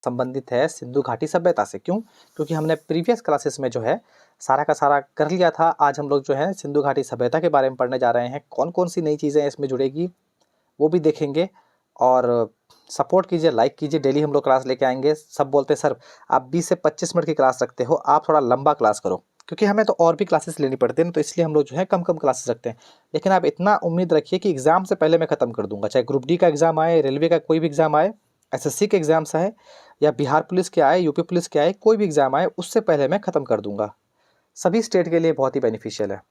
संबंधित है सिंधु घाटी सभ्यता से। क्यों? क्योंकि हमने प्रीवियस क्लासेस में जो है सारा का सारा कर लिया था। आज हम लोग जो है सिंधु घाटी सभ्यता के बारे में पढ़ने जा रहे हैं। कौन कौन सी नई चीज़ें इसमें जुड़ेगी वो भी देखेंगे। और सपोर्ट कीजिए, लाइक कीजिए। डेली हम लोग क्लास लेके आएंगे। सब बोलते हैं सर आप 20 से 25 मिनट की क्लास रखते हो, आप थोड़ा लंबा क्लास करो, क्योंकि हमें तो और भी क्लासेस लेनी पड़ती है ना, तो इसलिए हम लोग जो है कम कम क्लासेस रखते हैं। लेकिन आप इतना उम्मीद रखिए कि एग्जाम से पहले मैं ख़त्म कर दूंगा, चाहे ग्रुप डी का एग्जाम आए, रेलवे का कोई भी एग्जाम आए, एसएससी के एग्जाम्स आए, या बिहार पुलिस के आए, यूपी पुलिस के आए, कोई भी एग्जाम आए, उससे पहले मैं ख़त्म कर दूंगा। सभी स्टेट के लिए बहुत ही बेनिफिशियल है।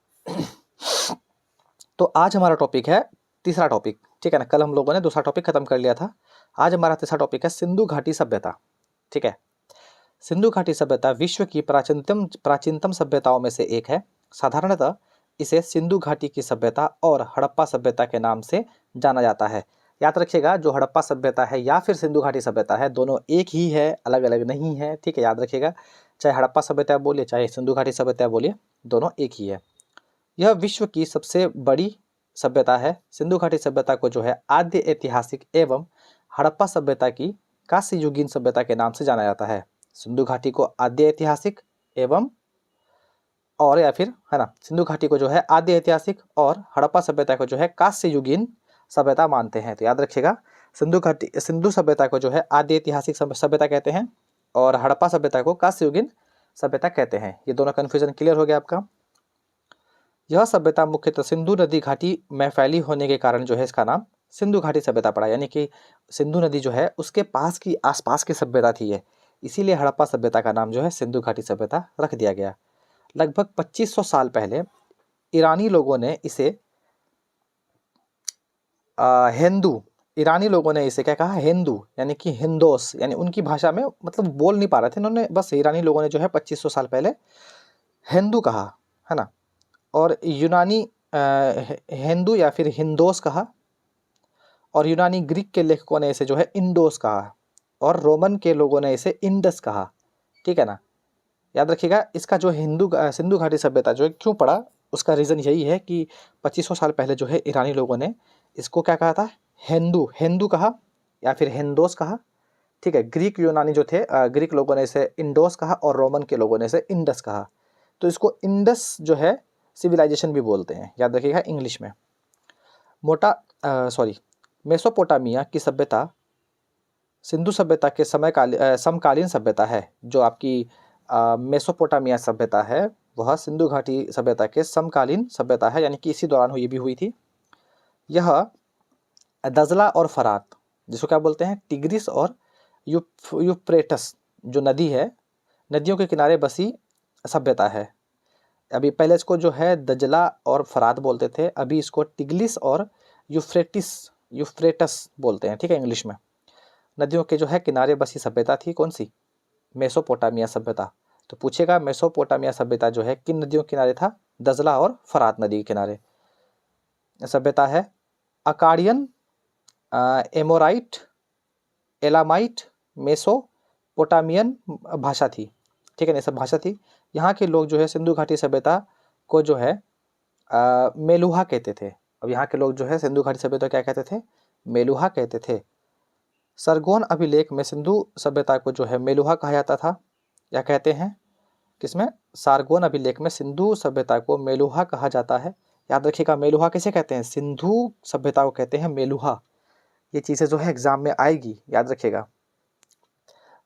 तो आज हमारा टॉपिक है तीसरा टॉपिक, ठीक है ना। कल हम लोगों ने दूसरा टॉपिक खत्म कर लिया था। आज हमारा तीसरा टॉपिक है सिंधु घाटी सभ्यता, ठीक है। सिंधु घाटी सभ्यता विश्व की प्राचीनतम सभ्यताओं में से एक है। साधारणतः इसे सिंधु घाटी की सभ्यता और हड़प्पा सभ्यता के नाम से जाना जाता है। याद रखिएगा, जो हड़प्पा सभ्यता है या फिर सिंधु घाटी सभ्यता है, दोनों एक ही है, अलग अलग नहीं है, ठीक है। याद रखिएगा, चाहे हड़प्पा सभ्यता बोलिए चाहे सिंधु घाटी सभ्यता बोलिए, दोनों एक ही है। यह विश्व की सबसे बड़ी सभ्यता है। सिंधु घाटी सभ्यता को जो है आद्य ऐतिहासिक एवं हड़प्पा सभ्यता की कांस्य युगीन सभ्यता के नाम से जाना जाता है। सिंधु घाटी को आद्य ऐतिहासिक एवं और या फिर है ना, सिंधु घाटी को जो है आद्य ऐतिहासिक और हड़प्पा सभ्यता को जो है कांस्य युगीन सभ्यता मानते हैं। तो याद रखिएगा, सिंधु सभ्यता को जो है आद्य ऐतिहासिक सभ्यता कहते हैं और हड़प्पा सभ्यता को कांस्य युगीन सभ्यता कहते हैं। ये दोनों कन्फ्यूजन क्लियर हो गया आपका। यह सभ्यता मुख्यतः सिंधु नदी घाटी में फैली होने के कारण जो है इसका नाम सिंधु घाटी सभ्यता पड़ा, यानी कि सिंधु नदी जो है उसके पास की आसपास की सभ्यता थी ये, इसीलिए हड़प्पा सभ्यता का नाम जो है सिंधु घाटी सभ्यता रख दिया गया। लगभग 2500 साल पहले ईरानी लोगों ने इसे ईरानी लोगों ने इसे क्या कहा, हिंदू, यानी कि हिंदोस, यानी उनकी भाषा में, मतलब बोल नहीं पा रहे थे उन्होंने, बस ईरानी लोगों ने जो है 2500 साल पहले हिंदू कहा, है ना। और यूनानी हिंदू या फिर हिंदोस कहा, और यूनानी ग्रीक के लेखकों ने इसे जो है इंडोस कहा, और रोमन के लोगों ने इसे इंडस कहा, ठीक है ना। याद रखिएगा, इसका जो सिंधु घाटी सभ्यता जो है क्यों पड़ा, उसका रीज़न यही है कि 2500 साल पहले जो है ईरानी लोगों ने इसको क्या कहा था, हिंदू कहा या फिर हिंदोस कहा, ठीक है। ग्रीक यूनानी जो थे, ग्रीक लोगों ने इसे इंडोस कहा और रोमन के लोगों ने इसे इंडस कहा। तो इसको इंडस जो है सिविलाइजेशन भी बोलते हैं, याद रखिएगा इंग्लिश में। मेसोपोटामिया की सभ्यता सिंधु सभ्यता के समकालीन सभ्यता है। जो आपकी मेसोपोटामिया सभ्यता है वह सिंधु घाटी सभ्यता के समकालीन सभ्यता है, यानी कि इसी दौरान हुई भी हुई थी। यह दजला और फरात, जिसको क्या बोलते हैं, टिग्रिस और यूफ्रेटस जो नदी है, नदियों के किनारे बसी सभ्यता है। अभी पहले इसको जो है दजला और फरात बोलते थे, अभी इसको टिग्लिस और यूफ्रेटस बोलते हैं, ठीक है, इंग्लिश में। नदियों के जो है किनारे बसी सभ्यता थी, कौन सी, मेसोपोटामिया सभ्यता। तो पूछेगा मेसोपोटामिया सभ्यता जो है किन नदियों के किनारे था, दजला और फरात नदी के किनारे सभ्यता है। अकाडियन, एमोराइट, एलामाइट, मेसोपोटामियन भाषा थी, ठीक है ना, सब भाषा थी। यहाँ के लोग जो है सिंधु घाटी सभ्यता को जो है मेलुहा कहते थे। अब यहाँ के लोग जो है सिंधु घाटी सभ्यता क्या कहते थे, मेलुहा कहते थे। सरगोन अभिलेख में सिंधु सभ्यता को जो है मेलुहा कहा जाता था, या कहते हैं किसमें, सारगोन अभिलेख में सिंधु सभ्यता को मेलुहा कहा जाता है। याद रखिएगा, मेलुहा किसे कहते हैं, सिंधु सभ्यता को कहते हैं मेलुहा। ये चीज़ें जो है एग्जाम में आएगी, याद रखिएगा।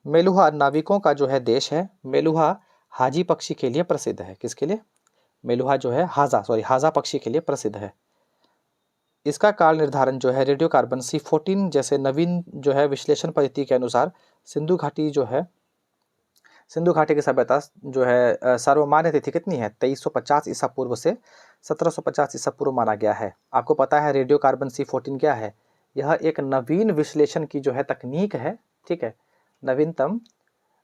मेलुहा नाविकों का जो है देश है। मेलुहा हाजी पक्षी के लिए प्रसिद्ध है। किसके लिए, मेलुहा जो है हाजा पक्षी के लिए प्रसिद्ध है। इसका काल निर्धारण जो है रेडियो कार्बन C14 जैसे नवीन जो है विश्लेषण पद्धति के अनुसार सिंधु घाटी की सभ्यता जो है सर्वमान्य तिथि कितनी है, 2350 ईसा पूर्व से 1750 ईसा पूर्व माना गया है। आपको पता है रेडियो कार्बन C14 क्या है, यह एक नवीन विश्लेषण की जो है तकनीक है, ठीक है, नवीनतम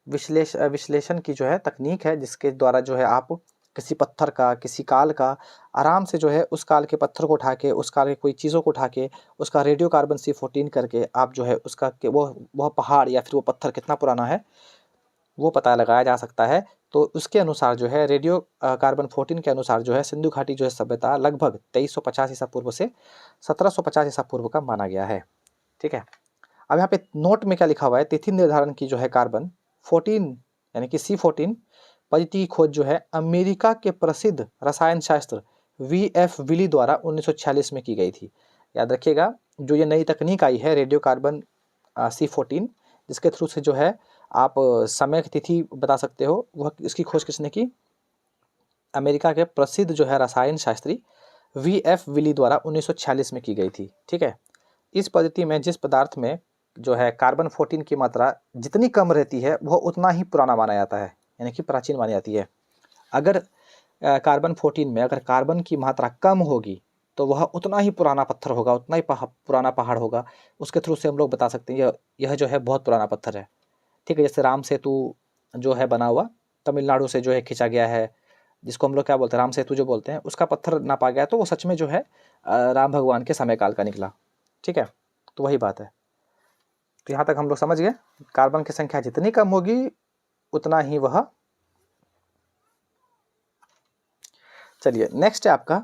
विश्लेषण की जो है तकनीक है, जिसके द्वारा जो है आप किसी पत्थर का, किसी काल का आराम से जो है उस काल के पत्थर को उठा के, उस काल के कोई चीज़ों को उठा के उसका रेडियो कार्बन C14 करके आप जो है उसका वह पहाड़ या फिर वो पत्थर कितना पुराना है वो पता लगाया जा सकता है। तो उसके अनुसार जो है रेडियो कार्बन 14 के अनुसार जो है सिंधु घाटी जो है सभ्यता लगभग 2350 ईसा पूर्व से 1750 ईसा पूर्व का माना गया है, ठीक है। अब यहाँ पे नोट में क्या लिखा हुआ है, तिथि निर्धारण की जो है कार्बन 14 यानी कि C14 पद्धति की खोज जो है अमेरिका के प्रसिद्ध रसायन शास्त्र VF विली द्वारा 1946 में की गई थी। याद रखिएगा, जो ये नई तकनीक आई है रेडियो कार्बन C14, जिसके थ्रू से जो है आप समय की तिथि बता सकते हो, वह इसकी खोज किसने की, अमेरिका के प्रसिद्ध जो है रसायन शास्त्री VF विली द्वारा 1946 में की गई थी। ठीक है, इस पद्धति में जिस पदार्थ में जो है कार्बन 14 की मात्रा जितनी कम रहती है वह उतना ही पुराना माना जाता है, यानी कि प्राचीन मानी जाती है। अगर कार्बन 14 में अगर कार्बन की मात्रा कम होगी तो वह उतना ही पुराना पत्थर होगा, उतना ही पुराना पहाड़ होगा। उसके थ्रू से हम लोग बता सकते हैं यह जो है बहुत पुराना पत्थर है। ठीक है, जैसे राम सेतु जो है बना हुआ तमिलनाडु से जो है खींचा गया है, जिसको हम लोग क्या बोलते हैं, राम सेतु जो बोलते हैं, उसका पत्थर नापा गया तो वो सच में जो है राम भगवान के समय काल का निकला। ठीक है, तो वही बात है। तो यहाँ तक हम लोग समझ गए, कार्बन की संख्या जितनी कम होगी उतना ही वह। चलिए नेक्स्ट है आपका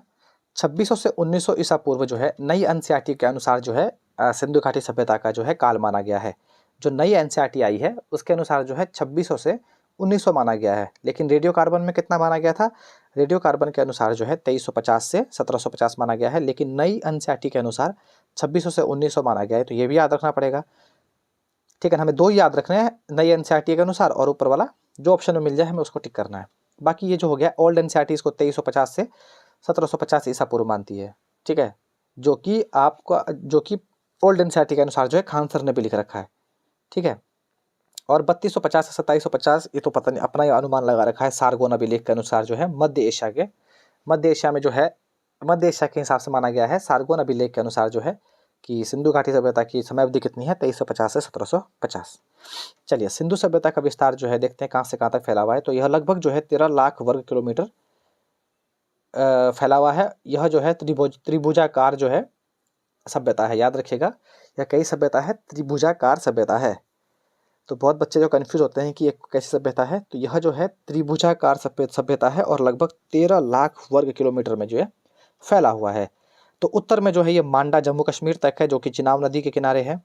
2600 से 1900 ईसा पूर्व जो है नई एनसीईआरटी के अनुसार जो है सिंधु घाटी सभ्यता का जो है काल माना गया है। जो नई एनसीईआरटी आई है उसके अनुसार जो है 2600 से 1900 माना गया है, लेकिन रेडियो कार्बन में कितना माना गया था, रेडियो कार्बन के अनुसार जो है 2350 से 1750 माना गया है, लेकिन नई एनसीईआरटी के अनुसार 2600 से 1900 माना गया है। तो ये भी याद रखना पड़ेगा। ठीक है, हमें दो याद रखने हैं, नई एनसीईआरटी के अनुसार और ऊपर वाला जो ऑप्शन में मिल जाए हमें उसको टिक करना है। बाकी ये जो हो गया ओल्ड एनसीईआरटी इसको 2350 से 1750 ईसा पूर्व मानती है। ठीक है, जो कि ओल्ड एनसीईआरटी के अनुसार जो है खान सर ने भी लिख रखा है। ठीक है, और 3250 से 2750 ये तो पता नहीं, अपना ही अनुमान लगा रखा है सारगोन अभिलेख के अनुसार जो है मध्य एशिया में जो है मध्य एशिया के हिसाब से माना गया है। सारगोन अभिलेख के अनुसार जो है कि सिंधु घाटी सभ्यता की समय अवधि कितनी है, 2350 से 1750। चलिए सिंधु सभ्यता का विस्तार जो है देखते हैं कहाँ से कहाँ तक फैला हुआ है। तो यह लगभग जो है 13 लाख वर्ग किलोमीटर फैला हुआ है। यह जो है त्रिभुजाकार जो है सभ्यता है। याद रखिएगा, यह कई सभ्यता है, त्रिभुजाकार सभ्यता है। तो बहुत बच्चे जो कन्फ्यूज होते हैं कि ये कैसी सभ्यता है, तो यह जो है त्रिभुजाकार सभ्यता है और लगभग 13 लाख वर्ग किलोमीटर में जो है फैला हुआ है। तो उत्तर में जो है ये मांडा जम्मू कश्मीर तक है, जो कि चिनाब नदी के किनारे है।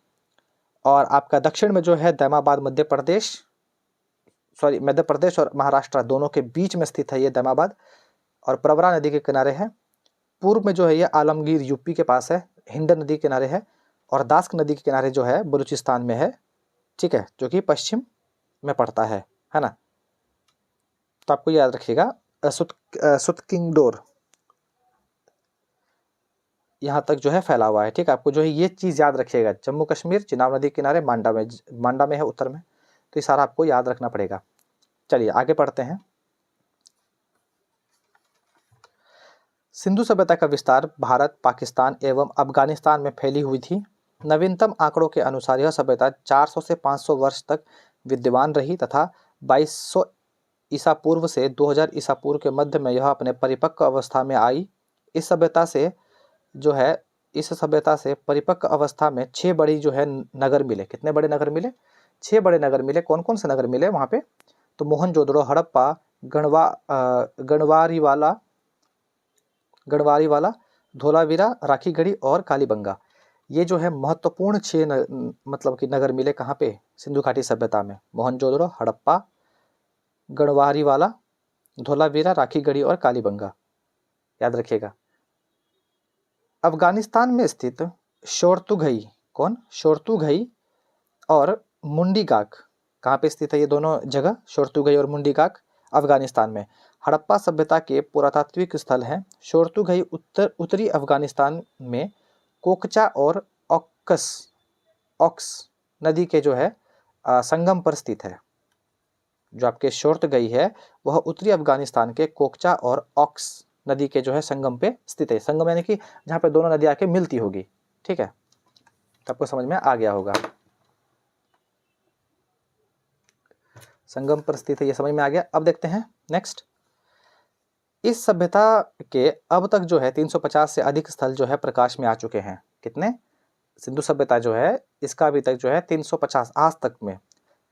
और आपका दक्षिण में जो है दैमाबाद मध्य प्रदेश और महाराष्ट्र दोनों के बीच में स्थित है ये दैमाबाद, और प्रवरा नदी के किनारे है। पूर्व में जो है ये आलमगीर यूपी के पास है, हिंड नदी के किनारे है, और दास्क नदी के किनारे जो है बलूचिस्तान में है। ठीक है, जो कि पश्चिम में पड़ता है ना। तो आपको याद रखिएगा सुतकिंगडोर यहाँ तक जो है फैला हुआ है। ठीक है, आपको जो है ये चीज़ याद रखिएगा, जम्मू कश्मीर चिनाब नदी के किनारे मांडा में है उत्तर में। तो ये सारा आपको याद रखना पड़ेगा। चलिए आगे पढ़ते हैं। सिंधु सभ्यता का विस्तार भारत, पाकिस्तान एवं अफगानिस्तान में फैली हुई थी। नवीनतम आंकड़ों के अनुसार यह सभ्यता 400 से 500 वर्ष तक विद्यमान रही तथा 2200 ईसा पूर्व से 2000 ईसा पूर्व के मध्य में यह अपने परिपक्व अवस्था में आई। इस सभ्यता से परिपक्व अवस्था में 6 बड़ी जो है नगर मिले। कितने बड़े नगर मिले? 6 बड़े नगर मिले। कौन कौन से नगर मिले वहाँ पे? तो मोहनजोदड़ो, हड़प्पा, गढ़वारीवाला, धोलावीरा, राखीगढ़ी और कालीबंगा। ये जो है महत्वपूर्ण 6 मतलब कि नगर मिले कहाँ पे? सिंधु घाटी सभ्यता में। मोहनजोदड़ो, हड़प्पा, गढ़वारीवाला, धोलावीरा, राखीगढ़ी और कालीबंगा। याद रखिएगा। अफगानिस्तान में स्थित शोरतुघई, कौन? शोरतुघई और मुंडीगाक कहाँ पे स्थित है? ये दोनों जगह शोरतुघई और मुंडीगाक अफगानिस्तान में। हड़प्पा सभ्यता के पुरातात्विक स्थल हैं। शोरतुघई उत्तरी अफगानिस्तान में कोकचा और ऑक्स नदी के जो है संगम पर स्थित है। जो आपके शोरतुघई है वह उत्तरी अफगानिस्तान के कोकचा और ऑक्स नदी के जो है संगम पे स्थित है। संगम यानी कि जहाँ पे दोनों नदी आके मिलती होगी। ठीक है, तो आपको समझ में आ गया होगा। संगम पर स्थित है, ये समझ में आ गया। अब देखते हैं नेक्स्ट। इस सभ्यता के अब तक जो है 350 से अधिक स्थल जो है प्रकाश में आ चुके हैं। कितने? सिंधु सभ्यता जो है इसका अभी तक जो है 350, आज तक में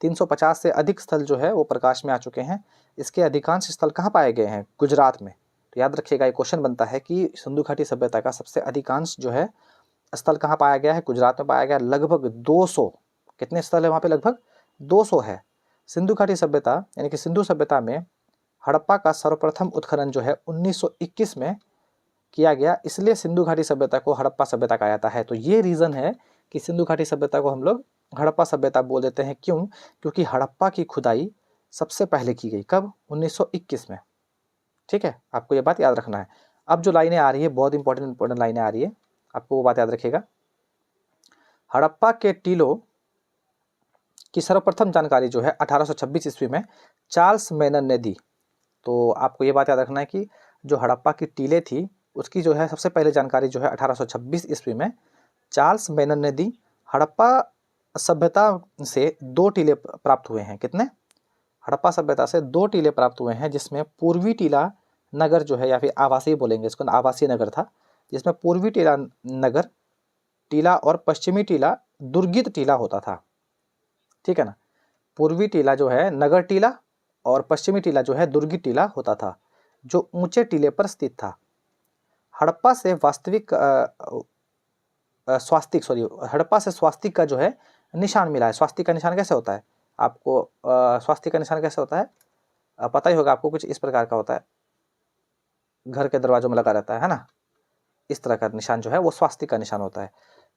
350 से अधिक स्थल जो है वो प्रकाश में आ चुके हैं। इसके अधिकांश स्थल कहाँ पाए गए हैं? गुजरात में। तो याद रखिएगा, एक क्वेश्चन बनता है कि सिंधु घाटी सभ्यता का सबसे अधिकांश जो है स्थल कहाँ पाया गया है? गुजरात में पाया गया। लगभग 200, कितने स्थल है वहाँ पे? लगभग 200 है। सिंधु घाटी सभ्यता यानी कि सिंधु सभ्यता में हड़प्पा का सर्वप्रथम उत्खनन जो है 1921 में किया गया, इसलिए सिंधु घाटी सभ्यता को हड़प्पा सभ्यता कहा जाता है। तो ये रीज़न है कि सिंधु घाटी सभ्यता को हम लोग हड़प्पा सभ्यता बोल देते हैं। क्यों? क्योंकि हड़प्पा की खुदाई सबसे पहले की गई। कब? 1921 में। ठीक है, आपको ये बात याद रखना है। अब जो लाइनें आ रही है, बहुत इंपॉर्टेंट लाइनें आ रही है, आपको वो बात याद रखिएगा। हड़प्पा के टीलों की सर्वप्रथम जानकारी जो है 1826 ईस्वी में चार्ल्स मेनन ने दी। तो आपको ये बात याद रखना है कि जो हड़प्पा की टीलें थी उसकी जो है सबसे पहले जानकारी जो है 1826 ईस्वी में चार्ल्स मेनन ने दी। हड़प्पा सभ्यता से 2 टीले प्राप्त हुए हैं। कितने? हड़प्पा सभ्यता से 2 टीले प्राप्त हुए हैं, जिसमें पूर्वी टीला नगर जो है, या फिर आवासीय बोलेंगे इसको, आवासीय नगर था, जिसमें पूर्वी टीला नगर टीला और पश्चिमी टीला दुर्गित टीला होता था। ठीक है ना? पूर्वी टीला जो है नगर टीला और पश्चिमी टीला जो है दुर्गित टीला होता था, जो ऊंचे टीले पर स्थित था। हड़प्पा से हड़प्पा से स्वास्तिक का जो है निशान मिला है। स्वास्तिक का निशान कैसे होता है? आपको स्वास्तिक का निशान कैसे होता है पता ही होगा आपको। कुछ इस प्रकार का होता है, घर के दरवाजों में लगा रहता है ना, इस तरह का निशान जो है वो स्वास्तिक का निशान होता है।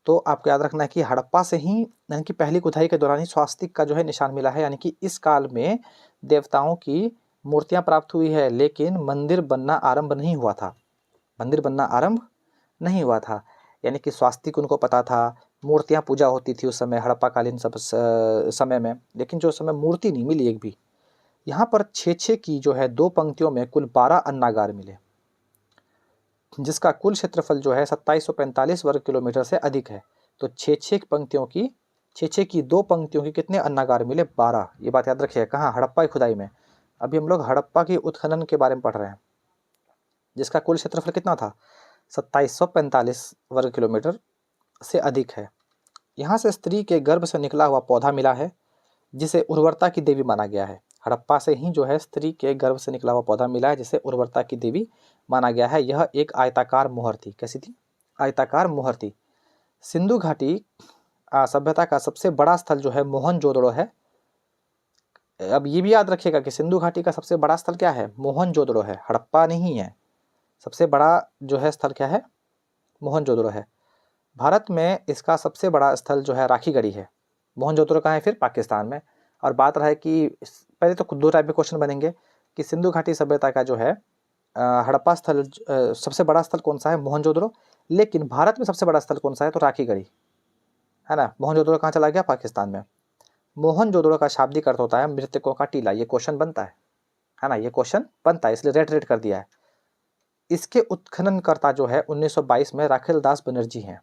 तो आपको याद रखना है कि हड़प्पा से ही, यानी कि पहली खुदाई के दौरान ही स्वास्तिक का जो है निशान मिला है। यानी कि इस काल में देवताओं की मूर्तियां प्राप्त हुई है, लेकिन मंदिर बनना आरंभ नहीं हुआ था। मंदिर बनना आरंभ नहीं हुआ था, यानी कि स्वास्तिक उनको पता था, मूर्तियां पूजा होती थी उस समय हड़प्पा कालीन समय में, लेकिन जो समय मूर्ति नहीं मिली एक भी। यहाँ पर 6-6 की जो है 2 पंक्तियों में कुल 12 अन्नागार मिले, जिसका कुल क्षेत्रफल जो है 2745 वर्ग किलोमीटर से अधिक है। तो 6-6 पंक्तियों की 6-6 की 2 पंक्तियों की कितने अन्नागार मिले? 12। ये बात याद रखिए। कहाँ? हड़प्पा की खुदाई में। अभी हम लोग हड़प्पा की उत्खनन के बारे में पढ़ रहे हैं, जिसका कुल क्षेत्रफल कितना था? 2745 वर्ग किलोमीटर से अधिक है। यहाँ से स्त्री के गर्भ से निकला हुआ पौधा मिला है, जिसे उर्वरता की देवी माना गया है। हड़प्पा से ही जो है स्त्री के गर्भ से निकला हुआ पौधा मिला है, जिसे उर्वरता की देवी माना गया है। यह एक आयताकार मोहर थी। कैसी थी? आयताकार मोहर थी। सिंधु घाटी सभ्यता का सबसे बड़ा स्थल जो है मोहनजोदड़ो है। अब ये भी याद रखिएगा कि सिंधु घाटी का सबसे बड़ा स्थल क्या है? मोहनजोदड़ो है, हड़प्पा नहीं है। सबसे बड़ा जो है स्थल क्या है? मोहनजोदड़ो है। भारत में इसका सबसे बड़ा स्थल जो है राखीगढ़ी है। मोहनजोदड़ो कहाँ है? फिर पाकिस्तान में। और बात रहा है कि पहले तो 2 टाइप के क्वेश्चन बनेंगे कि सिंधु घाटी सभ्यता का जो है हड़प्पा स्थल सबसे बड़ा स्थल कौन सा है? मोहनजोदड़ो। लेकिन भारत में सबसे बड़ा स्थल कौन सा है? तो राखीगढ़ी है ना। मोहनजोदड़ो कहाँ चला गया? पाकिस्तान में। मोहनजोदड़ो का शाब्दिक अर्थ होता है मृतकों का टीला। ये क्वेश्चन बनता है ना, ये क्वेश्चन बनता है, इसलिए रेड कर दिया है। इसके उत्खननकर्ता जो है 1922 में राखिल दास बनर्जी हैं।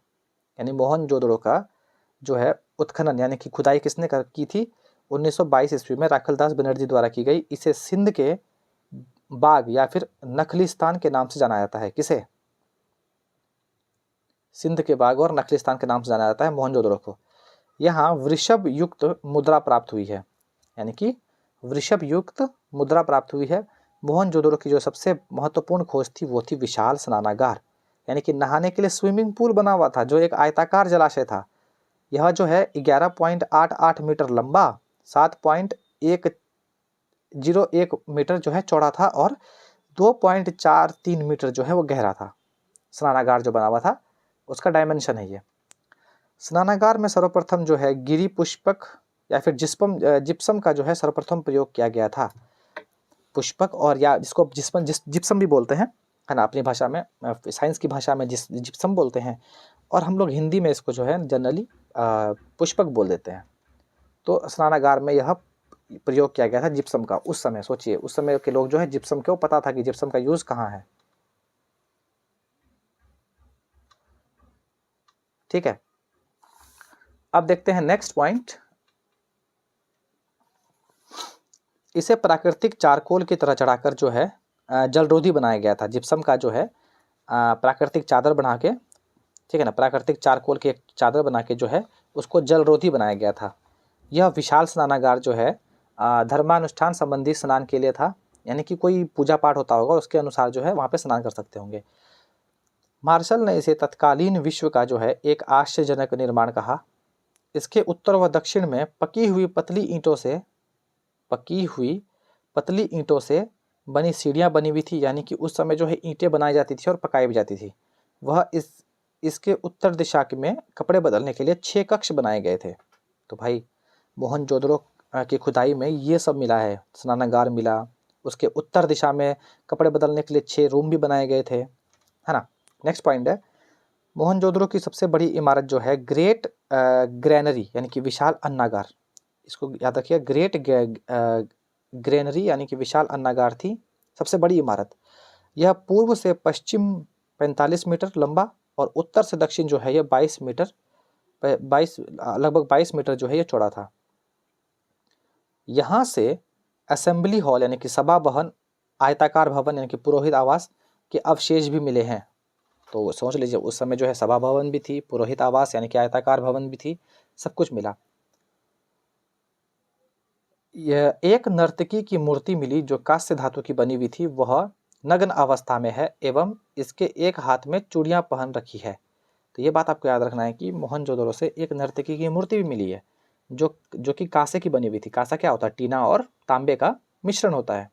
यानी मोहनजोदड़ो का जो है उत्खनन यानी कि खुदाई किसने की थी? 1922 ईस्वी में राखिल दास बनर्जी द्वारा की गई। इसे सिंध के बाग या फिर नखलिस्तान के नाम से जाना जाता है। किसे? सिंध के बाग और नखलिस्तान के नाम से जाना जाता है मोहनजोदड़ो को। यहाँ वृषभ युक्त मुद्रा प्राप्त हुई है, यानी कि वृषभ युक्त मुद्रा प्राप्त हुई है। मोहनजोदड़ो की जो सबसे महत्वपूर्ण खोज थी वो थी विशाल स्नानागार, यानी कि नहाने के लिए स्विमिंग पूल बना हुआ था, जो एक आयताकार जलाशय था। यह जो है 11.88 मीटर लंबा, 7.101 मीटर जो है चौड़ा था और 2.43 मीटर जो है वो गहरा था। स्नानागार जो बना हुआ था उसका डायमेंशन है ये। स्नानागार में सर्वप्रथम जो है गिरी पुष्पक या फिर जिप्सम का जो है सर्वप्रथम प्रयोग किया गया था। पुष्पक और या जिसको जिप्सम भी बोलते हैं, है ना, अपनी भाषा में, साइंस की भाषा में जिप्सम बोलते हैं, और हम लोग हिंदी में इसको जो है जनरली पुष्पक बोल देते हैं। तो स्नानागार में यह प्रयोग किया गया था जिप्सम का। उस समय सोचिए, उस समय के लोग जो है जिप्सम को पता था कि जिप्सम का यूज कहाँ है। ठीक है, अब देखते हैं नेक्स्ट पॉइंट। इसे प्राकृतिक चारकोल की तरह चढ़ाकर जो है जलरोधी बनाया गया था। जिप्सम का जो है प्राकृतिक चादर बना के, ठीक है ना, प्राकृतिक चारकोल की एक चादर बना के जो है उसको जलरोधी बनाया गया था। यह विशाल स्नानागार जो है धर्मानुष्ठान संबंधी स्नान के लिए था, यानी कि कोई पूजा पाठ होता होगा उसके अनुसार जो है वहाँ पे स्नान कर सकते होंगे। मार्शल ने इसे तत्कालीन विश्व का जो है एक आश्चर्यजनक निर्माण कहा। इसके उत्तर व दक्षिण में पकी हुई पतली ईंटों से बनी सीढ़ियाँ बनी हुई थी, यानी कि उस समय जो है ईंटें बनाई जाती थी और पकाई भी जाती थी। वह इसके उत्तर दिशा में कपड़े बदलने के लिए 6 कक्ष बनाए गए थे। तो भाई मोहनजोदड़ो की खुदाई में ये सब मिला है, स्नानागार मिला, उसके उत्तर दिशा में कपड़े बदलने के लिए 6 रूम भी बनाए गए थे, है ना। नेक्स्ट पॉइंट है, मोहनजोदड़ो की सबसे बड़ी इमारत जो है ग्रेट ग्रैनरी यानी कि विशाल अन्नागार, इसको याद रखिए, ग्रेट ग्रेनरी यानी कि विशाल अन्नागार थी सबसे बड़ी इमारत। यह पूर्व से पश्चिम 45 मीटर लंबा और उत्तर से दक्षिण जो है यह 22 मीटर लगभग 22 मीटर जो है ये चौड़ा था। यहाँ से असेंबली हॉल यानी कि सभा भवन, आयताकार भवन यानी कि पुरोहित आवास के अवशेष भी मिले हैं। तो सोच लीजिए उस समय जो है सभा भवन भी थी, पुरोहित आवास यानी कि आयताकार भवन भी थी, सब कुछ मिला। यह एक नर्तकी की मूर्ति मिली जो कांस्य धातु की बनी हुई थी, वह नग्न अवस्था में है एवं इसके एक हाथ में चूड़ियां पहन रखी है। तो ये बात आपको याद रखना है कि मोहनजोदड़ो से एक नर्तकी की मूर्ति भी मिली है जो कि कांसे की बनी हुई थी। कांसा क्या होता है? टीना और तांबे का मिश्रण होता है।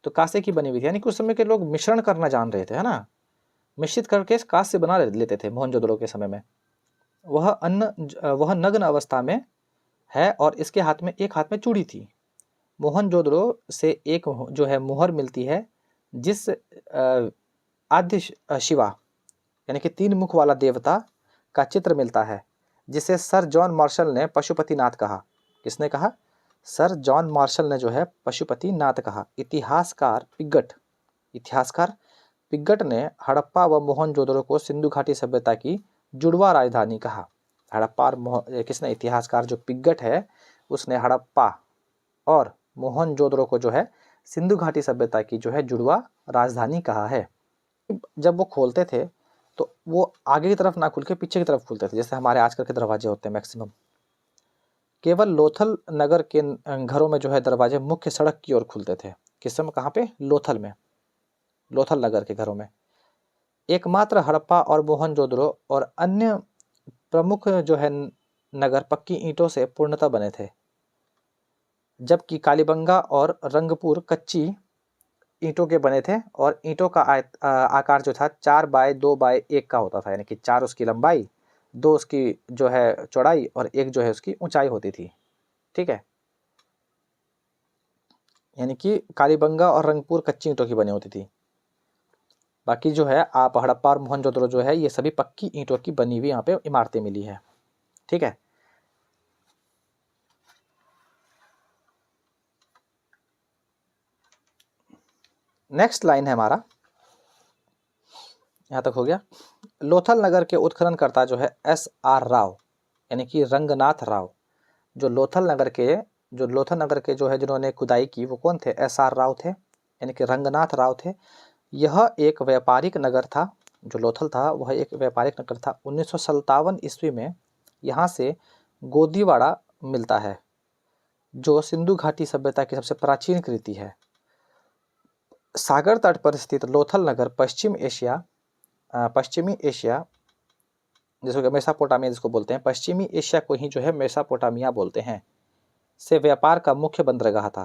तो कांसे की बनी हुई थी, यानी कि उस समय के लोग मिश्रण करना जान रहे थे, है ना, मिश्रित करके कांस्य बना लेते थे मोहनजोदड़ो के समय में। वह नग्न अवस्था में है और इसके एक हाथ में चूड़ी थी। मोहनजोदड़ो से एक जो है मुहर मिलती है जिस आद्य शिवा यानी कि 3 मुख वाला देवता का चित्र मिलता है, जिसे सर जॉन मार्शल ने पशुपतिनाथ कहा। किसने कहा? सर जॉन मार्शल ने जो है पशुपतिनाथ कहा। इतिहासकार पिग्गट ने हड़प्पा व मोहनजोदड़ो को सिंधु घाटी सभ्यता की जुड़वा राजधानी कहा। हड़प्पा और किसने? इतिहासकार जो पिग्गट है उसने हड़प्पा और मोहनजोदड़ो को जो है सिंधु घाटी सभ्यता की जो है जुड़वा राजधानी कहा है। जब वो खोलते थे तो वो आगे की तरफ ना खुल के पीछे की तरफ खुलते थे, जैसे हमारे आजकल के दरवाजे होते हैं मैक्सिमम। केवल लोथल नगर के घरों में जो है दरवाजे मुख्य सड़क की ओर खुलते थे। किस समय? कहाँ पे? लोथल में, लोथल नगर के घरों में। एकमात्र हड़प्पा और मोहनजोदड़ो और अन्य प्रमुख जो है नगर पक्की ईंटों से पूर्णतः बने थे, जबकि कालीबंगा और रंगपुर कच्ची ईंटों के बने थे और ईंटों का आकार जो था 4 बाय 2 बाय 1 का होता था, यानी कि 4 उसकी लंबाई, 2 उसकी जो है चौड़ाई और 1 जो है उसकी ऊंचाई होती थी। ठीक है, यानी कि कालीबंगा और रंगपुर कच्ची ईंटों की बनी होती थी। बाकी जो है आप हड़प्पा और मोहनजोदड़ो जो है ये सभी पक्की ईंटों की बनी हुई यहाँ पे इमारतें मिली है। ठीक है, नेक्स्ट लाइन है हमारा, यहाँ तक हो गया। लोथल नगर के उत्खननकर्ता जो है SR राव यानी कि रंगनाथ राव। जो लोथल नगर के जो है जिन्होंने खुदाई की वो कौन थे? SR राव थे, यानी कि रंगनाथ राव थे। यह एक व्यापारिक नगर था, जो लोथल था वह एक व्यापारिक नगर था। 1957 ईस्वी में यहाँ से गोदीवाड़ा मिलता है जो सिंधु घाटी सभ्यता की सबसे प्राचीन कृति है। सागर तट पर स्थित लोथल नगर पश्चिमी एशिया जिसको कि मेसापोटामिया जिसको बोलते हैं, पश्चिमी एशिया को ही जो है मेसापोटामिया बोलते हैं, से व्यापार का मुख्य बंदरगाह था,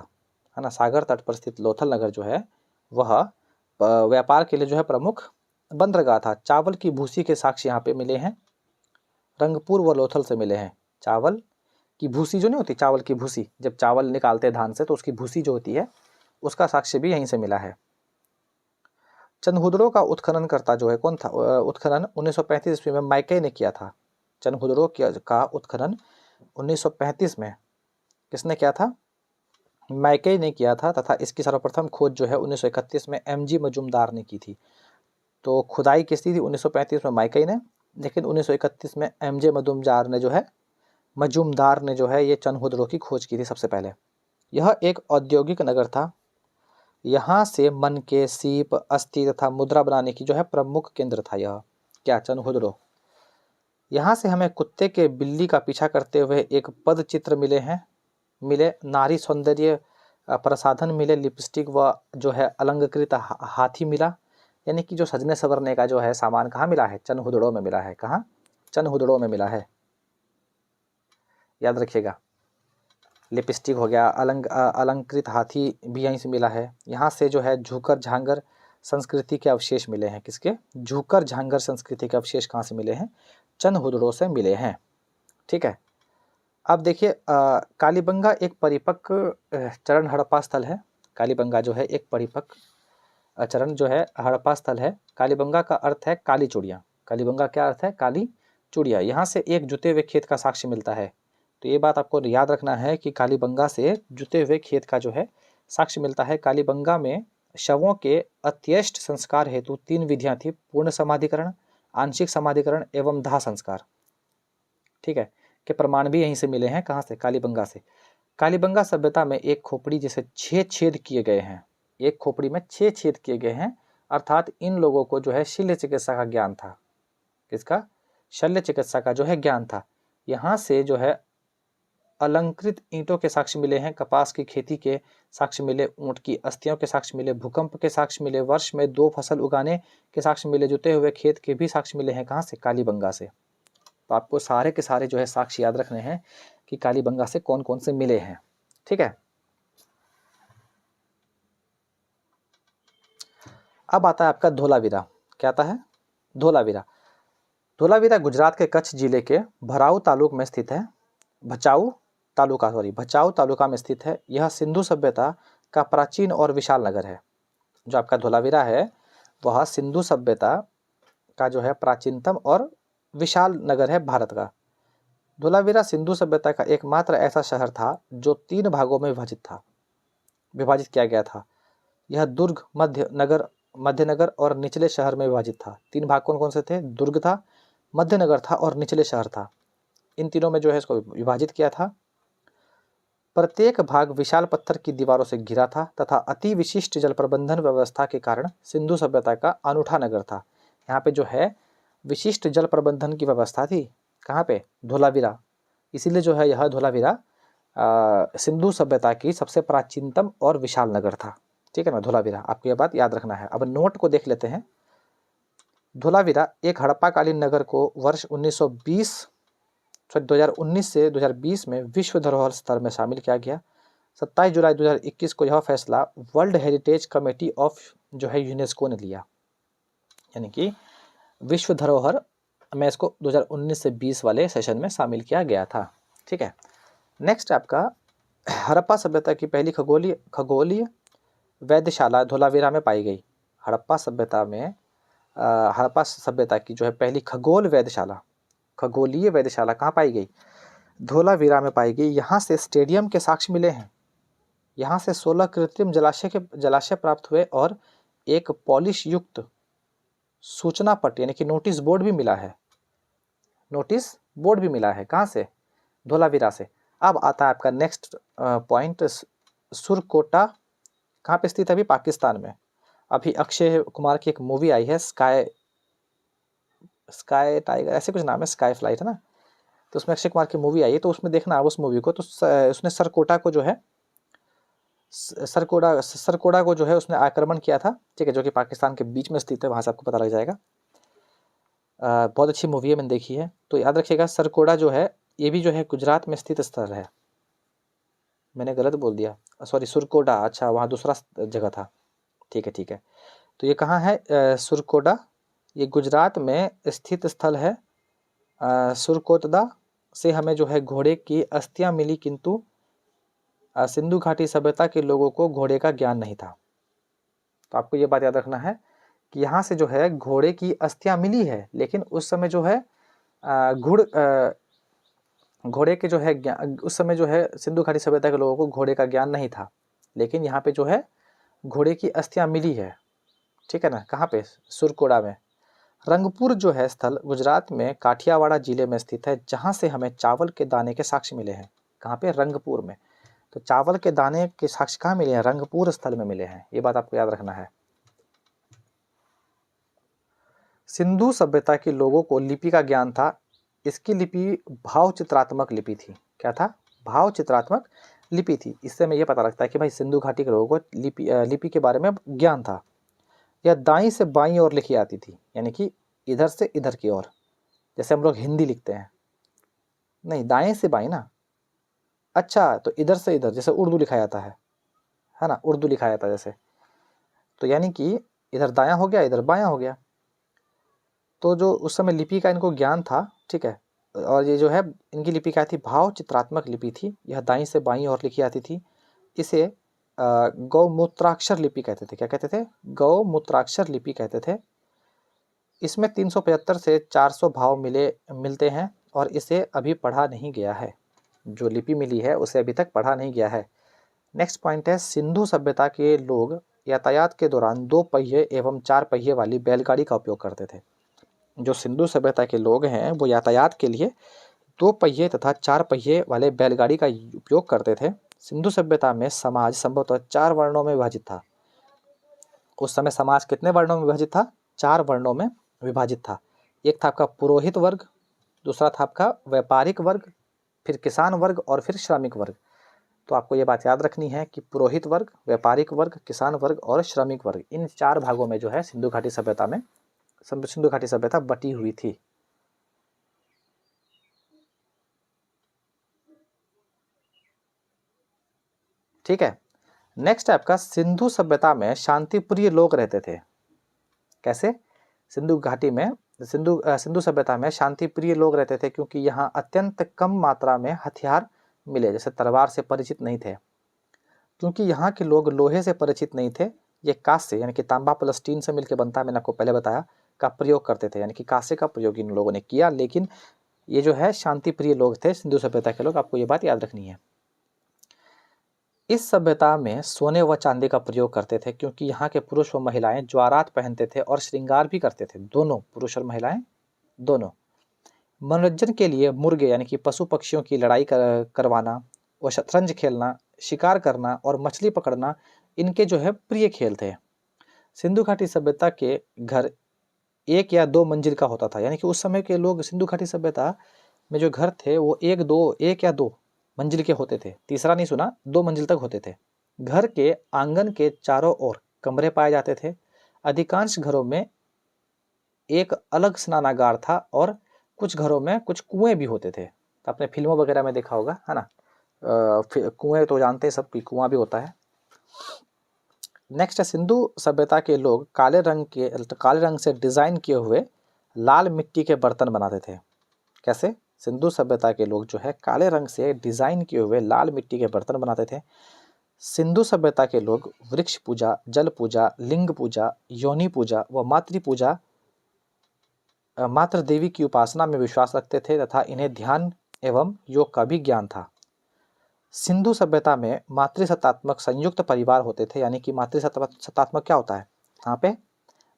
है ना। सागर तट पर स्थित लोथल नगर जो है वह व्यापार के लिए जो है प्रमुख बंदरगाह था। चावल की भूसी के साक्ष्य यहाँ पे मिले हैं, रंगपुर व लोथल से मिले हैं। चावल की भूसी जो नहीं होती, चावल की भूसी, जब चावल निकालते हैं धान से तो उसकी भूसी जो होती है उसका साक्ष्य भी यहीं से मिला है। चनहुदड़ो का उत्खनन करता जो है कौन था? उत्खनन 1935 ईस्वी में मैकई ने किया था। चनहुदड़ो का उत्खनन 1935 में किसने किया था? मैकई ने किया था, तथा इसकी सर्वप्रथम खोज जो है 1931 में MG मजूमदार ने की थी। तो खुदाई किसकी थी 1935 में? मैकई ने, लेकिन 1931 में MJ मजूमदार ने जो है ये चनहुदड़ो की खोज की थी सबसे पहले। यह एक औद्योगिक नगर था। यहाँ से मनके, सीप, अस्थि तथा मुद्रा बनाने की जो है प्रमुख केंद्र था यह, क्या? चनहुदड़ो। यहाँ से हमें कुत्ते के बिल्ली का पीछा करते हुए एक पद चित्र मिले, नारी सौंदर्य प्रसाधन मिले, लिपस्टिक व जो है अलंकृत हाथी मिला, यानी कि जो सजने संवरने का जो है सामान कहाँ मिला है, चनहुदड़ों में मिला है। कहाँ? चनहुदड़ों में मिला है, याद रखिएगा। लिपस्टिक हो गया, अलंकृत हाथी भी यहीं से मिला है। यहाँ से जो है झूकर झांगर संस्कृति के अवशेष मिले हैं। किसके? झूकर झांगर संस्कृति के अवशेष कहाँ से मिले हैं? चनहुदड़ों से मिले हैं। ठीक है। अब देखिए कालीबंगा एक परिपक्व चरण हड़प्पा स्थल है। कालीबंगा जो है एक परिपक्व चरण जो है हड़प्पा स्थल है। कालीबंगा का अर्थ है काली चूड़ियाँ। कालीबंगा क्या अर्थ है? काली चूड़ियाँ। यहाँ से एक जुते हुए खेत का साक्ष्य मिलता है। तो ये बात आपको याद रखना है कि कालीबंगा से जुते हुए खेत का जो है साक्ष्य मिलता है। कालीबंगा में शवों के अंत्येष्ट संस्कार हेतु 3 विधियां थी: पूर्ण समाधिकरण, आंशिक समाधिकरण एवं दाह संस्कार। ठीक है, के प्रमाण भी यहीं से मिले हैं। कहाँ से? कालीबंगा से। कालीबंगा सभ्यता में एक खोपड़ी जिसे 6 छेद किए गए हैं, एक खोपड़ी में 6 छेद किए गए हैं, अर्थात इन लोगों को जो है शल्य चिकित्सा का ज्ञान था। किसका? शल्य चिकित्सा का जो है ज्ञान था। यहाँ से जो है अलंकृत ईंटों के साक्ष्य मिले हैं, कपास की खेती के साक्ष्य मिले, ऊंट की अस्थियों के साक्ष्य मिले, भूकंप के साक्ष्य मिले, वर्ष में 2 फसल उगाने के साक्ष्य मिले, जुते हुए खेत के भी साक्ष्य मिले हैं। कहाँ से? कालीबंगा से। तो आपको सारे के सारे जो है साक्ष्य याद रखने हैं कि कालीबंगा से कौन कौन से मिले हैं। ठीक है। अब आता है आपका धोलावीरा। क्या आता है? धोलावीरा। धोलावीरा गुजरात के कच्छ जिले के भचाऊ तालुक में स्थित है। भचाऊ तालुका में स्थित है। यह सिंधु सभ्यता का प्राचीन और विशाल नगर है। जो आपका धोलावीरा है वह सिंधु सभ्यता का जो है प्राचीनतम और विशाल नगर है भारत का। धोलावीरा सिंधु सभ्यता का एकमात्र ऐसा शहर था जो 3 भागों में विभाजित किया गया था। यह दुर्ग, मध्यनगर और निचले शहर में विभाजित था। 3 भाग कौन कौन से थे? दुर्ग था, मध्यनगर था और निचले शहर था। इन तीनों में जो है इसको विभाजित किया था। प्रत्येक भाग विशाल पत्थर की दीवारों से घिरा था तथा अति विशिष्ट जल प्रबंधन व्यवस्था के कारण सिंधु सभ्यता का अनूठा नगर था। यहाँ पे जो है विशिष्ट जल प्रबंधन की व्यवस्था थी। कहाँ पे? धोलावीरा। इसीलिए जो है यह धोलावीरा सिंधु सभ्यता की सबसे प्राचीनतम और विशाल नगर था। ठीक है ना, धोलावीरा। आपको यह बात याद रखना है। अब नोट को देख लेते हैं। धोलावीरा एक हड़प्पाकालीन नगर को वर्ष 2019 से 2020 में विश्व धरोहर स्थल में शामिल किया गया। 27 जुलाई 2021 को यह फैसला वर्ल्ड हेरिटेज कमेटी ऑफ जो है यूनेस्को ने लिया। यानी कि विश्व धरोहर में इसको 2019 से 20 वाले सेशन में शामिल किया गया था। ठीक है। नेक्स्ट आपका हड़प्पा सभ्यता की पहली खगोलीय वेधशाला धोलावीरा में पाई गई। हड़प्पा सभ्यता की जो है पहली खगोलीय वेधशाला कहाँ पाई गई? धोलावीरा में पाई गई। यहाँ से स्टेडियम के साक्ष्य मिले हैं। यहाँ से 16 कृत्रिम जलाशय प्राप्त हुए और एक पॉलिश युक्त सूचना पट यानी कि नोटिस बोर्ड भी मिला है। कहाँ से? धोलावीरा से। अब आता है आपका नेक्स्ट पॉइंट, सुरकोटा कहाँ पे स्थित है? अभी पाकिस्तान में। अभी अक्षय कुमार की एक मूवी आई है स्काई टाइगर, ऐसे कुछ नाम है, स्काई फ्लाइट है ना। तो उसमें अक्षय कुमार की मूवी आई है, तो उसमें देखना उस मूवी को। तो उसने सरकोटा को जो है उसने आक्रमण किया था। ठीक है, जो कि पाकिस्तान के बीच में स्थित है, वहाँ से आपको पता लग जाएगा। बहुत अच्छी मूवी है, मैंने देखी है। तो याद रखिएगा सरकोड़ा जो है ये भी जो है गुजरात में स्थित स्थल है। मैंने गलत बोल दिया, सॉरी, सुरकोडा। अच्छा, वहाँ दूसरा जगह था। ठीक है। तो ये कहाँ है? सुरकोडा, ये गुजरात में स्थित स्थल है। सुरकोतदा से हमें जो है घोड़े की अस्थियाँ मिली, किंतु सिंधु घाटी सभ्यता के लोगों को घोड़े का ज्ञान नहीं था। तो आपको ये बात याद रखना है कि यहाँ से जो है घोड़े की अस्थियाँ मिली है, लेकिन उस समय जो है घोड़े के जो है उस समय जो है सिंधु घाटी सभ्यता के लोगों को घोड़े का ज्ञान नहीं था, लेकिन यहाँ पे जो है घोड़े की अस्थियाँ मिली है। ठीक है ना। कहाँ पे? सुरकोड़ा में। रंगपुर जो है स्थल गुजरात में काठियावाड़ा जिले में स्थित है, जहाँ से हमें चावल के दाने के साक्ष्य मिले हैं। कहाँ पे? रंगपुर में। तो चावल के दाने के साक्ष्य कहाँ मिले हैं? रंगपुर स्थल में मिले हैं। ये बात आपको याद रखना है। सिंधु सभ्यता के लोगों को लिपि का ज्ञान था। इसकी लिपि भाव चित्रात्मक लिपि थी। क्या था? भाव चित्रात्मक लिपि थी। इससे हमें यह पता लगता है कि भाई सिंधु घाटी के लोगों को लिपि के बारे में ज्ञान था। यह दाईं से बाईं ओर लिखी आती थी, यानी कि इधर से इधर की ओर, जैसे हम लोग हिंदी लिखते हैं, नहीं दाएं से बाईं ना, अच्छा तो इधर से इधर, जैसे उर्दू लिखा जाता है ना, उर्दू लिखा जाता है जैसे, तो यानी कि इधर दायां हो गया, इधर बायां हो गया। तो जो उस समय लिपि का इनको ज्ञान था, ठीक है, और ये जो है इनकी लिपि क्या थी, भाव चित्रात्मक लिपि थी, यह दाईं से बाईं ओर लिखी आती थी। इसे गौमूत्राक्षर लिपि कहते थे। क्या कहते थे? गौमूत्राक्षर लिपि कहते थे। इसमें 375 से 400 भाव मिलते हैं और इसे अभी पढ़ा नहीं गया है। जो लिपि मिली है उसे अभी तक पढ़ा नहीं गया है। नेक्स्ट पॉइंट है, सिंधु सभ्यता के लोग यातायात के दौरान 2 पहिए एवं 4 पहिए वाली बैलगाड़ी का उपयोग करते थे। जो सिंधु सभ्यता के लोग हैं वो यातायात के लिए 2 पहिए तथा 4 पहिए वाले बैलगाड़ी का उपयोग करते थे। सिंधु सभ्यता में समाज संभवतः 4 वर्णों में विभाजित था। उस समय समाज कितने वर्णों में विभाजित था? 4 वर्णों में विभाजित था। एक था आपका पुरोहित वर्ग, दूसरा था आपका व्यापारिक वर्ग, फिर किसान वर्ग और फिर श्रमिक वर्ग। तो आपको ये बात याद रखनी है कि पुरोहित वर्ग, व्यापारिक वर्ग, किसान वर्ग और श्रमिक वर्ग, इन 4 भागों में जो है सिंधु घाटी सभ्यता बटी हुई थी। ठीक है, नेक्स्ट है आपका, सिंधु सभ्यता में शांतिप्रिय लोग रहते थे। कैसे? सिंधु घाटी में सिंधु सभ्यता में शांतिप्रिय लोग रहते थे क्योंकि यहाँ अत्यंत कम मात्रा में हथियार मिले, जैसे तलवार से परिचित नहीं थे। क्योंकि यहाँ के लोग लोहे से परिचित नहीं थे, ये कांस्य यानी कि तांबा प्लस टीन से मिलकर बनता है, मैंने आपको पहले बताया, का प्रयोग करते थे, यानी कि कांस्य का प्रयोग इन लोगों ने किया। लेकिन ये जो है शांतिप्रिय लोग थे सिंधु सभ्यता के लोग, आपको ये बात याद रखनी है। इस सभ्यता में सोने व चांदी का प्रयोग करते थे क्योंकि यहाँ के पुरुष व महिलाएं ज्वारात पहनते थे और श्रृंगार भी करते थे, दोनों पुरुष और महिलाएं दोनों। मनोरंजन के लिए मुर्गे यानी कि पशु पक्षियों की लड़ाई करवाना व शतरंज खेलना, शिकार करना और मछली पकड़ना इनके जो है प्रिय खेल थे। सिंधु घाटी सभ्यता के घर 1 या 2 मंजिल का होता था, यानी कि उस समय के लोग सिंधु घाटी सभ्यता में जो घर थे वो 1 या 2 मंजिल के होते थे, तीसरा नहीं सुना, 2 मंजिल तक होते थे। घर के आंगन के चारों ओर कमरे पाए जाते थे। अधिकांश घरों में एक अलग स्नानागार था और कुछ घरों में कुछ कुएं भी होते थे। तो आपने फिल्मों वगैरह में देखा होगा, है ना, कुएं तो जानते हैं सब कि कुआं भी होता है। नेक्स्ट है, सिंधु सभ्यता के लोग काले रंग से डिजाइन किए हुए लाल मिट्टी के बर्तन बनाते थे। कैसे? सिंधु सभ्यता के लोग जो है काले रंग से डिजाइन किए हुए लाल मिट्टी के बर्तन बनाते थे। सिंधु सभ्यता के लोग वृक्ष पूजा, जल पूजा, लिंग पूजा, योनि पूजा व मातृ देवी की उपासना में विश्वास रखते थे तथा इन्हें ध्यान एवं योग का भी ज्ञान था। सिंधु सभ्यता में मातृसत्तात्मक संयुक्त परिवार होते थे, यानी कि मातृसत्तात्मक क्या होता है? यहाँ पे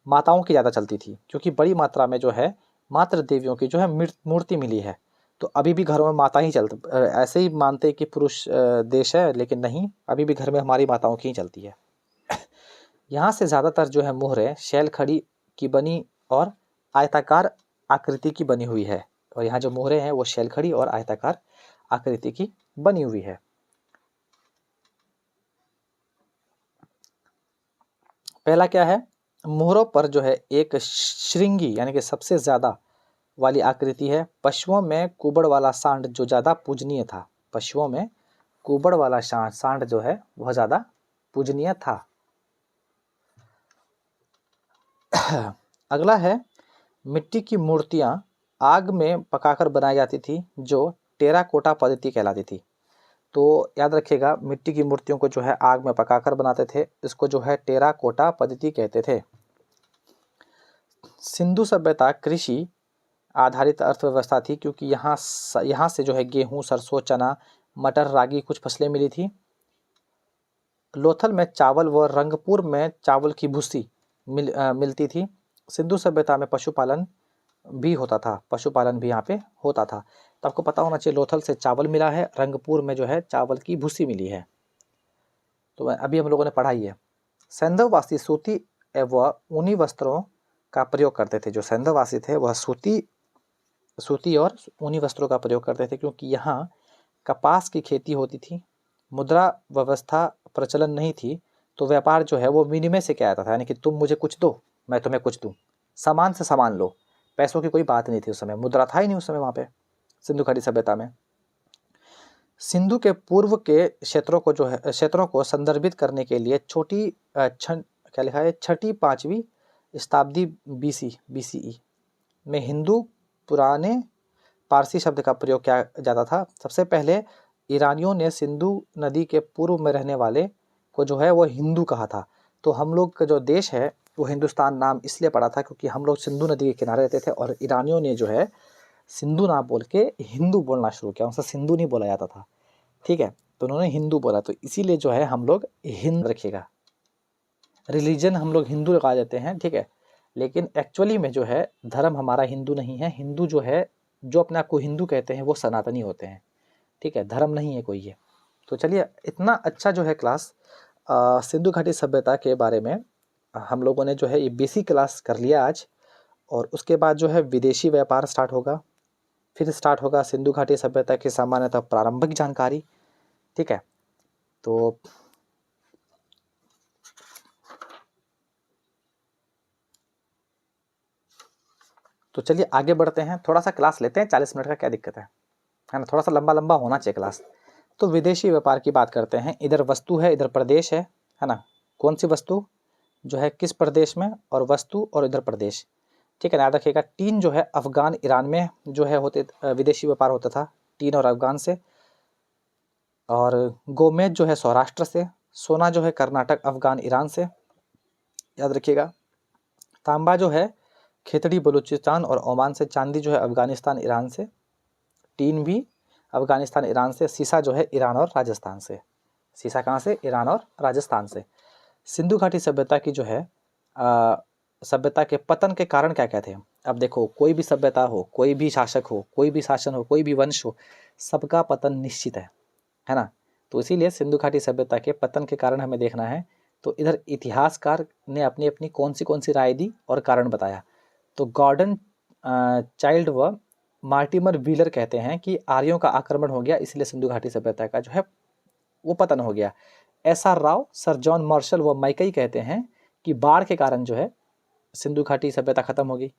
माताओं की ज़्यादा चलती थी क्योंकि बड़ी मात्रा में जो है मातृ देवियों की जो है मूर्ति मिली है। तो अभी भी घरों में माता ही ऐसे ही मानते कि पुरुष देश है, लेकिन नहीं, अभी भी घर में हमारी माताओं की ही चलती है। यहाँ से ज़्यादातर जो है मुहरें शैल खड़ी की बनी और आयताकार आकृति की बनी हुई है, और यहाँ जो मोहरें हैं वो शैल खड़ी और आयताकार आकृति की बनी हुई है। पहला क्या है? मोहरों पर जो है एक श्रृंगी यानी कि सबसे ज्यादा वाली आकृति है। पशुओं में कुबड़ वाला सांड जो ज्यादा पूजनीय था, पशुओं में कुबड़ वाला सांड जो है वह ज्यादा पूजनीय था। अगला है, मिट्टी की मूर्तियां आग में पकाकर बनाई जाती थी जो टेराकोटा पद्धति कहलाती थी। तो याद रखिएगा, मिट्टी की मूर्तियों को जो है आग में पकाकर बनाते थे, इसको जो है टेराकोटा पद्धति कहते थे। सिंधु सभ्यता कृषि आधारित अर्थव्यवस्था थी क्योंकि यहाँ से जो है गेहूं, सरसों, चना, मटर, रागी कुछ फसलें मिली थी। लोथल में चावल व रंगपुर में चावल की भूसी मिलती थी। सिंधु सभ्यता में पशुपालन भी होता था, पशुपालन भी यहाँ पे होता था। तो आपको पता होना चाहिए, लोथल से चावल मिला है, रंगपुर में जो है चावल की भूसी मिली है। तो अभी हम लोगों ने पढ़ाई है। सैंधववासी सूती एवं ऊनी वस्त्रों का प्रयोग करते थे। जो सैंधववासी थे वह सूती और ऊनी वस्त्रों का प्रयोग करते थे क्योंकि यहाँ कपास की खेती होती थी। मुद्रा व्यवस्था प्रचलन नहीं थी तो व्यापार जो है वो विनिमय से किया जाता था, यानी कि तुम मुझे कुछ दो मैं तुम्हें कुछ दूँ, सामान से सामान लो। पैसों की कोई बात नहीं थी उस समय, मुद्रा था ही नहीं उस समय वहाँ पे सिंधु घाटी सभ्यता में। सिंधु के पूर्व के क्षेत्रों को जो है क्षेत्रों को संदर्भित करने के लिए क्या लिखा है, छठी पाँचवीं शताब्दी बीसीई में हिंदू पुराने पारसी शब्द का प्रयोग किया जाता था। सबसे पहले ईरानियों ने सिंधु नदी के पूर्व में रहने वाले को जो है वो हिंदू कहा था। तो हम लोग का जो देश है वो हिंदुस्तान नाम इसलिए पड़ा था क्योंकि हम लोग सिंधु नदी के किनारे रहते थे, और ईरानियों ने जो है सिंधु ना बोल के हिंदू बोलना शुरू किया, उनसे सिंधु नहीं बोला जाता था, ठीक है। तो उन्होंने हिंदू बोला, तो इसीलिए जो है हम लोग हिंद रखिएगा, रिलीजन हम लोग हिंदू लगा देते हैं, ठीक है। लेकिन एक्चुअली में जो है धर्म हमारा हिंदू नहीं है। हिंदू जो है, जो अपने आप को हिंदू कहते हैं वो सनातनी होते हैं, ठीक है, धर्म नहीं है कोई ये। तो चलिए, इतना अच्छा जो है क्लास सिंधु घाटी सभ्यता के बारे में हम लोगों ने जो है ये बेसिक क्लास कर लिया आज। और उसके बाद जो है विदेशी व्यापार स्टार्ट होगा, फिर स्टार्ट होगा सिंधु घाटी सभ्यता की सामान्यतः प्रारंभिक जानकारी, ठीक है। तो चलिए आगे बढ़ते हैं, थोड़ा सा क्लास लेते हैं, 40 मिनट का क्या दिक्कत है ना, थोड़ा सा लंबा लंबा होना चाहिए क्लास। तो विदेशी व्यापार की बात करते हैं। इधर वस्तु है, इधर प्रदेश है ना। कौन सी वस्तु जो है किस प्रदेश में, और वस्तु और इधर प्रदेश, ठीक है, याद रखिएगा। टीन जो है अफगान ईरान में जो है होते विदेशी व्यापार होता था, टीन और अफगान से। और गोमेज जो है सौराष्ट्र से, सोना जो है कर्नाटक अफगान ईरान से, याद रखिएगा। तांबा जो है खेतड़ी बलूचिस्तान और ओमान से, चांदी जो है अफगानिस्तान ईरान से, टीन भी अफगानिस्तान ईरान से, सीसा जो है ईरान और राजस्थान से। सीसा कहाँ से, ईरान और राजस्थान से। सिंधु घाटी सभ्यता की जो है सभ्यता के पतन के कारण क्या क्या थे। अब देखो, कोई भी सभ्यता हो, कोई भी शासक हो, कोई भी शासन हो, कोई भी वंश हो, सबका पतन निश्चित है ना। तो इसीलिए सिंधु घाटी सभ्यता के पतन के कारण हमें देखना है। तो इधर इतिहासकार ने अपनी अपनी कौन सी राय दी और कारण बताया। तो गॉर्डन चाइल्ड व मार्टिमर व्हीलर कहते हैं कि आर्यों का आक्रमण हो गया, इसलिए सिंधु घाटी सभ्यता का जो है वो पतन हो गया। SR Rao, sir John Marshall व मैकई कहते हैं कि बाढ़ के कारण जो है सिंधु घाटी सभ्यता खत्म हो गई।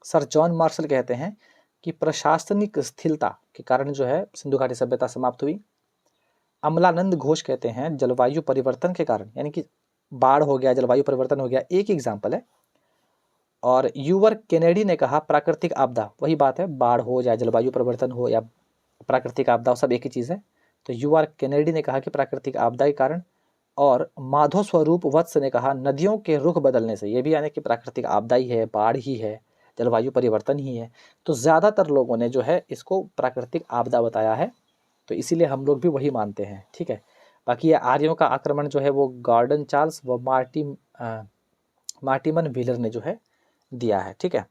सर जॉन मार्शल कहते हैं कि प्रशासनिक स्थिरता के कारण जो है सिंधु घाटी सभ्यता समाप्त हुई। अमलानंद घोष कहते हैं जलवायु परिवर्तन के कारण, यानी कि बाढ़ हो गया, जलवायु परिवर्तन हो गया, एक एग्जाम्पल है। और यूवर केनेडी ने कहा प्राकृतिक आपदा, वही बात है, बाढ़ हो या जलवायु परिवर्तन हो या प्राकृतिक आपदा, सब एक ही चीज़ है। तो यूवर केनेडी ने कहा कि प्राकृतिक आपदा के कारण। और माधो स्वरूप वत्स ने कहा नदियों के रुख बदलने से, ये भी यानी कि प्राकृतिक आपदा ही है, बाढ़ ही है, जलवायु परिवर्तन ही है। तो ज़्यादातर लोगों ने जो है इसको प्राकृतिक आपदा बताया है, तो इसीलिए हम लोग भी वही मानते हैं, ठीक है। बाकी ये आर्यों का आक्रमण जो है वो गॉर्डन चार्ल्स व मार्टिमन व्हीलर ने जो है दिया है, ठीक है।